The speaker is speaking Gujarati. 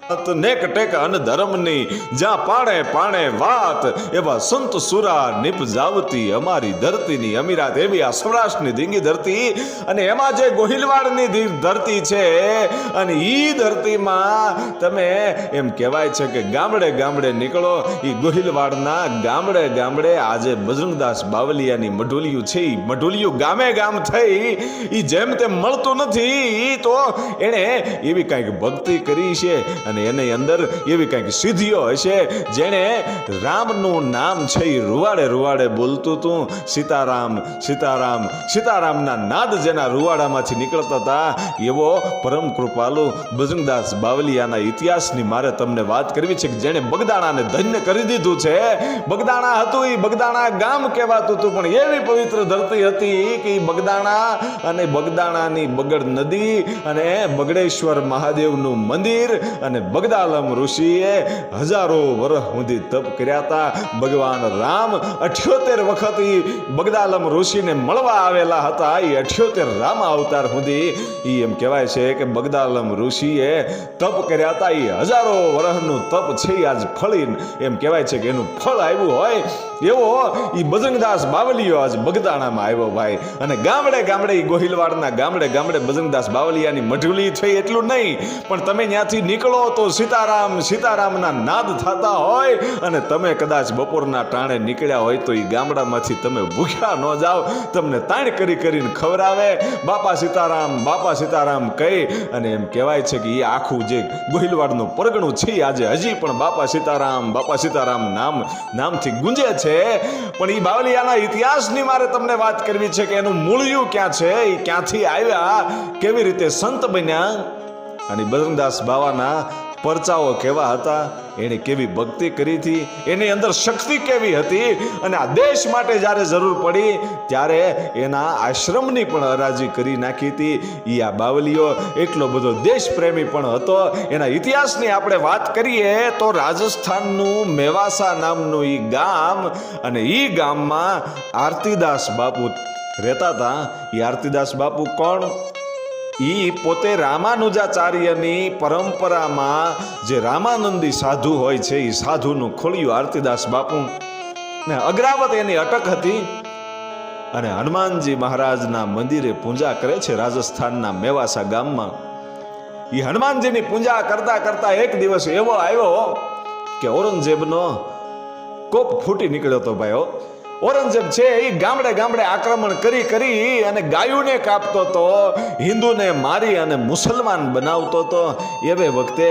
નેક ટેક અન ધર્મની જ્યાં પાણે પાણે વાત એવા સંત સુરા નિપજાવતી અમારી ધરતીની અમીરાત એવી આ સૌરાષ્ટ્રની ધીંગી ધરતી અને એમાં જે ગોહિલવાડની ધરતી છે અને ઈ ધરતીમાં તમે એમ કહેવાય છે કે ગામડે ગામડે નીકળો ઈ ગોહિલવાડના ગામડે ગામડે આજે બજરંગદાસ બાવલિયાની મઢોલિયું છે ઈ મઢોલિયું ગામે ગામ થઈ ઈ જેમ તેમ મળતું નથી ઈ તો એણે એવી કાંઈક ભક્તિ કરી છે અને એની અંદર એવી કંઈક સિદ્ધિઓ હશે જેણે રામનું નામ છે એ રૂવાડે રૂવાડે બોલતું હતું સીતારામ સીતારામ સીતારામના નાદ જેના રૂવાડામાંથી નીકળતા હતા એવો પરમ કૃપાલુ બજરંગદાસ બાવલિયાના ઇતિહાસની મારે તમને વાત કરવી છે કે જેણે બગદાણાને ધન્ય કરી દીધું છે બગદાણા હતું એ બગદાણા ગામ કહેવાતું હતું પણ એવી પવિત્ર ધરતી હતી કે બગદાણા અને બગદાણાની બગડ નદી અને બગડેશ્વર મહાદેવનું મંદિર અને બગદાલમ ઋષિએ હજારો વર્ષ સુધી તપ કર્યા હતા ભગવાન રામ 78 વખત બગદાલમ ઋષિને મળવા આવેલા હતા એ 78 રામ અવતાર સુધી એમ કહેવાય છે કે બગદાલમ ઋષિએ તપ કર્યા હતા એ હજારો વર્ષનું તપ છે આજ ફળી એમ કહેવાય છે કે એનું ફળ આવ્યું હોય એવો એ બજરંગદાસ બાવલિયો આજ બગદાણામાં આવ્યો ભાઈ અને ગામડે ગામડે એ ગોહિલવાડના ગામડે ગામડે બજરંગદાસ બાવલિયાની મઢુલી થઈ એટલું નહીં પણ તમે ત્યાંથી નીકળો તો સીતારામ સીતારામના નાદ થતા હોય અને તમે કદાચ બપોરના ટાણે નીકળ્યા હોય તો એ ગામડામાંથી તમે ભૂખ્યા ન જાઓ તમને તાણ કરી કરીને ખવડાવે બાપા સીતારામ કહી અને એમ કહેવાય છે કે એ આખું જે ગોહિલવાડનું પરગણું છે આજે હજી પણ બાપા સીતારામ નામથી ગુંજે છે પણ એ બાવલિયાના ઇતિહાસની મારે તમને વાત કરવી છે કે એનું મૂળિયું ક્યાં છે એ ક્યાંથી આવ્યા કેવી રીતે સંત બન્યા અને બજરંગદાસ બાવાના પરચાઓ કેવા હતા એણે કેવી ભક્તિ કરી હતી એની અંદર શક્તિ કેવી હતી અને આ દેશ માટે જ્યારે જરૂર પડી ત્યારે એના આશ્રમની પણ હરાજી કરી નાખી હતી એ આ બાવલિયો એટલો બધો દેશ પ્રેમી પણ હતો એના ઇતિહાસની આપણે વાત કરીએ તો રાજસ્થાનનું મેવાસા નામનું એ ગામ અને એ ગામમાં આરતીદાસ બાપુ રહેતા હતા એ આરતીદાસ બાપુ કોણ ઈ પોતે રામાનુજાચાર્યની પરંપરામાં જે રામાનંદી સાધુ હોય છે એ સાધુનું ખોલ્યું આરતીદાસ બાપુ ને અગ્રાવત એની અટક હતી અને હનુમાનજી મહારાજના મંદિરે પૂજા કરે છે રાજસ્થાનના મેવાસા ગામમાં એ હનુમાનજીની પૂજા કરતા કરતા એક દિવસ એવો આવ્યો કે ઔરંગઝેબનો કોપ ફૂટી નીકળ્યો હતો ભાઈઓ ઔરંગઝેબ છે એ ગામડે ગામડે આક્રમણ કરી અને ગાયોને કાપતો હતો હિન્દુને મારી અને મુસલમાન બનાવતો હતો એવે વખતે